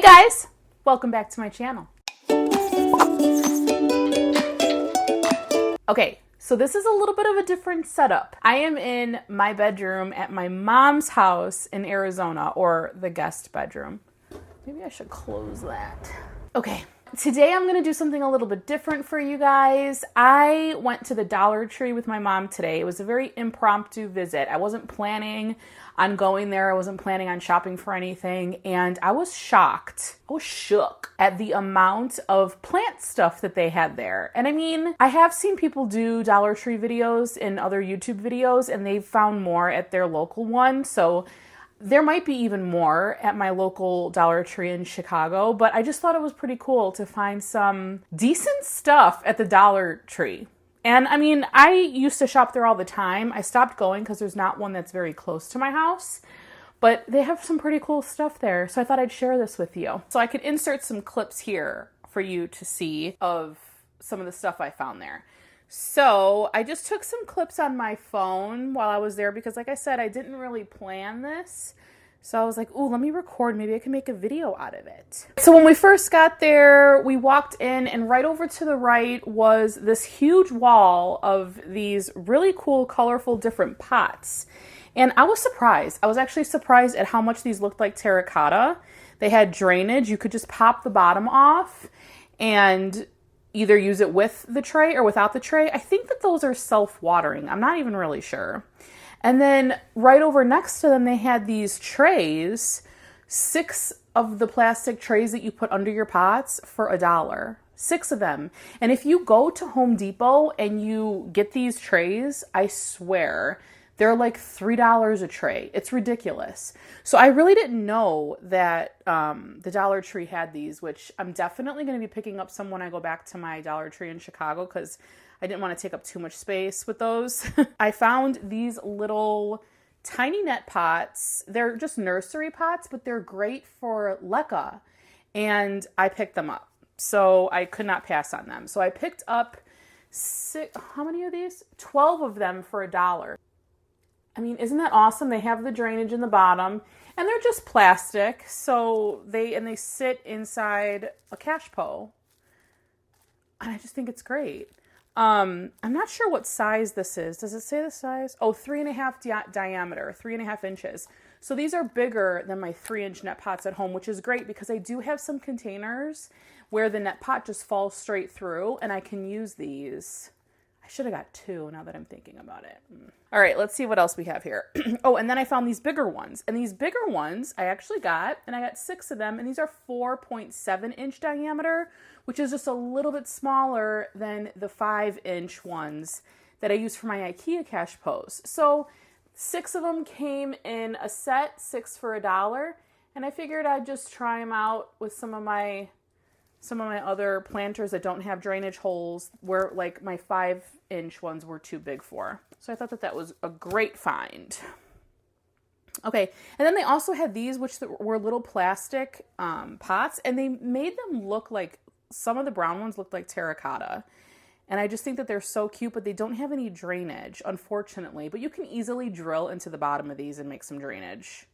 Hey guys, welcome back to my channel. Okay, so this is a little bit of a different setup. I am in my bedroom at my mom's house in Arizona, or the guest bedroom. Maybe I should close that. Okay, today I'm gonna do something a little bit different for you guys. I went to the Dollar Tree with my mom today. It was a very impromptu visit. I wasn't planning on going there. I wasn't planning on shopping for anything. And I was shocked. I was shook at the amount of plant stuff that they had there. And I mean, I have seen people do Dollar Tree videos in other YouTube videos, and they've found more at their local one. So there might be even more at my local Dollar Tree in Chicago, but I just thought it was pretty cool to find some decent stuff at the Dollar Tree. And I mean, I used to shop there all the time. I stopped going because there's not one that's very close to my house, but they have some pretty cool stuff there. So I thought I'd share this with you. So I could insert some clips here for you to see of some of the stuff I found there. So I just took some clips on my phone while I was there because, like I said, I didn't really plan this. So I was like, ooh, let me record. Maybe I can make a video out of it. So when we first got there, we walked in, and right over to the right was this huge wall of these really cool, colorful, different pots. And I was surprised. I was actually surprised at how much these looked like terracotta. They had drainage. You could just pop the bottom off and either use it with the tray or without the tray. I think that those are self-watering. I'm not even really sure. And then right over next to them, they had these trays, 6 of the plastic trays that you put under your pots for $1. 6 of them. And if you go to Home Depot and you get these trays, I swear, they're like $3 a tray. It's ridiculous. So I really didn't know that the Dollar Tree had these, which I'm definitely going to be picking up some when I go back to my Dollar Tree in Chicago because I didn't want to take up too much space with those. I found these little tiny net pots. They're just nursery pots, but they're great for leca. And I picked them up. So I could not pass on them. So I picked up how many of these? 12 of them for $1. I mean, isn't that awesome? They have the drainage in the bottom, and they're just plastic. So they sit inside a cash po. And I just think it's great. I'm not sure what size this is. Does it say the size? Oh, 3.5 diameter, 3.5 inches. So these are bigger than my 3-inch net pots at home, which is great because I do have some containers where the net pot just falls straight through, and I can use these. I should have got 2 now that I'm thinking about it. All right, let's see what else we have here. Oh, and then I found these bigger ones. And these bigger ones I actually got, and I got 6 of them. And these are 4.7-inch diameter, which is just a little bit smaller than the 5-inch ones that I use for my IKEA cash pos. So 6 of them came in a set, 6 for $1. And I figured I'd just try them out with some of my other planters that don't have drainage holes, where like my 5-inch ones were too big for. So I thought that was a great find. Okay, and then they also had these, which were little plastic pots, and they made them look like, some of the brown ones looked like terracotta. And I just think that they're so cute, but they don't have any drainage, unfortunately. But you can easily drill into the bottom of these and make some drainage.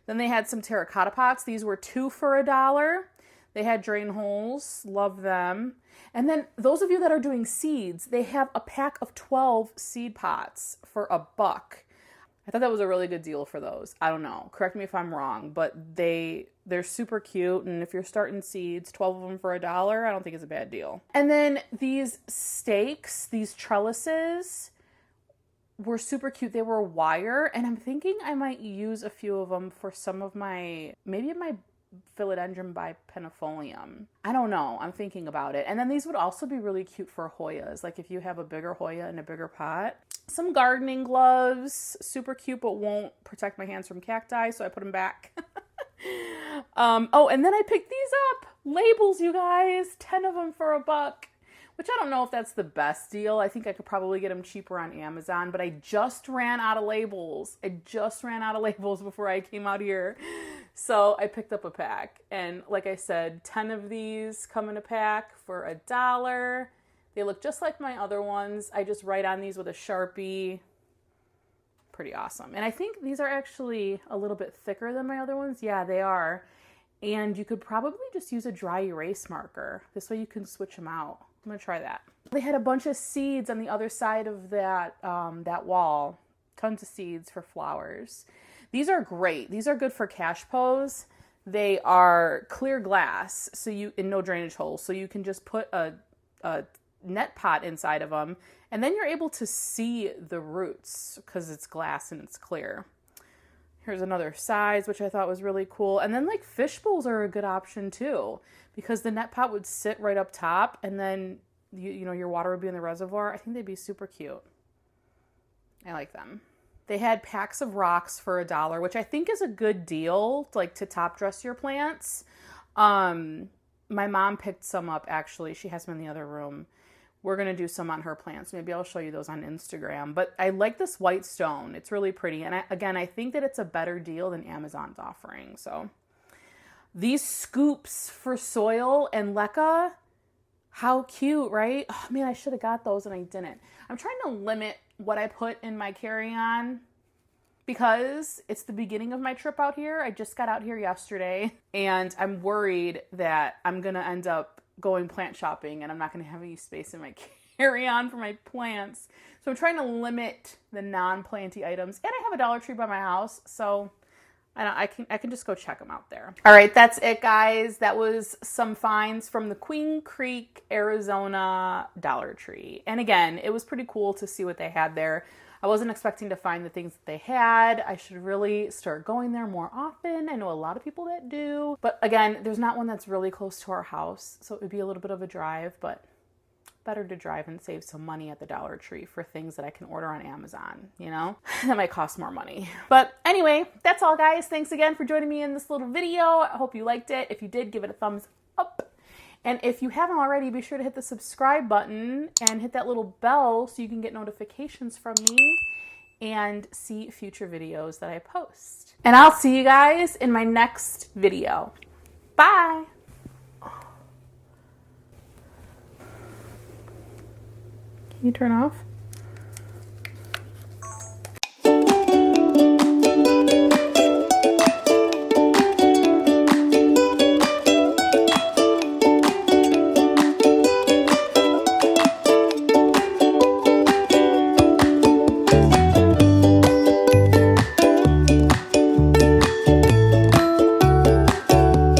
Then they had some terracotta pots. These were 2 for $1. They had drain holes, love them. And then those of you that are doing seeds, they have a pack of 12 seed pots for $1. I thought that was a really good deal for those. I don't know, correct me if I'm wrong, but they're super cute. And if you're starting seeds, 12 of them for $1, I don't think it's a bad deal. And then these stakes, these trellises were super cute. They were wire, and I'm thinking I might use a few of them for some of my philodendron bipennifolium. I don't know. I'm thinking about it. And then these would also be really cute for Hoyas. Like if you have a bigger Hoya in a bigger pot. Some gardening gloves. Super cute, but won't protect my hands from cacti, so I put them back. Oh, and then I picked these up. Labels, you guys. 10 of them for $1. Which I don't know if that's the best deal. I think I could probably get them cheaper on Amazon, but I just ran out of labels. Before I came out here. So I picked up a pack. And like I said, 10 of these come in a pack for $1. They look just like my other ones. I just write on these with a Sharpie. Pretty awesome. And I think these are actually a little bit thicker than my other ones. Yeah, they are. And you could probably just use a dry erase marker. This way you can switch them out. I'm gonna try that. They had a bunch of seeds on the other side of that, that wall. Tons of seeds for flowers. These are great. These are good for cash pose. They are clear glass, so and no drainage holes. So you can just put a net pot inside of them, and then you're able to see the roots because it's glass and it's clear. Here's another size, which I thought was really cool. And then like fish bowls are a good option too, because the net pot would sit right up top, and then you know your water would be in the reservoir. I think they'd be super cute. I like them. They had packs of rocks for $1, which I think is a good deal, like to top dress your plants. My mom picked some up, actually. She has them in the other room. We're going to do some on her plants. Maybe I'll show you those on Instagram. But I like this white stone. It's really pretty. And I think that it's a better deal than Amazon's offering. So these scoops for soil and leca, how cute, right? Oh, man, I should have got those and I didn't. I'm trying to limit what I put in my carry-on because it's the beginning of my trip out here. I just got out here yesterday and I'm worried that I'm going to end up going plant shopping and I'm not going to have any space in my carry-on for my plants. So I'm trying to limit the non-planty items, and I have a Dollar Tree by my house, so I can just go check them out there. All right, that's it, guys. That was some finds from the Queen Creek, Arizona Dollar Tree. And again, it was pretty cool to see what they had there. I wasn't expecting to find the things that they had. I should really start going there more often. I know a lot of people that do. But again, there's not one that's really close to our house, so it would be a little bit of a drive, but better to drive and save some money at the Dollar Tree for things that I can order on Amazon, you know? That might cost more money. But anyway, that's all, guys. Thanks again for joining me in this little video. I hope you liked it. If you did, give it a thumbs up. And if you haven't already, be sure to hit the subscribe button and hit that little bell so you can get notifications from me and see future videos that I post. And I'll see you guys in my next video. Bye. Can you turn off?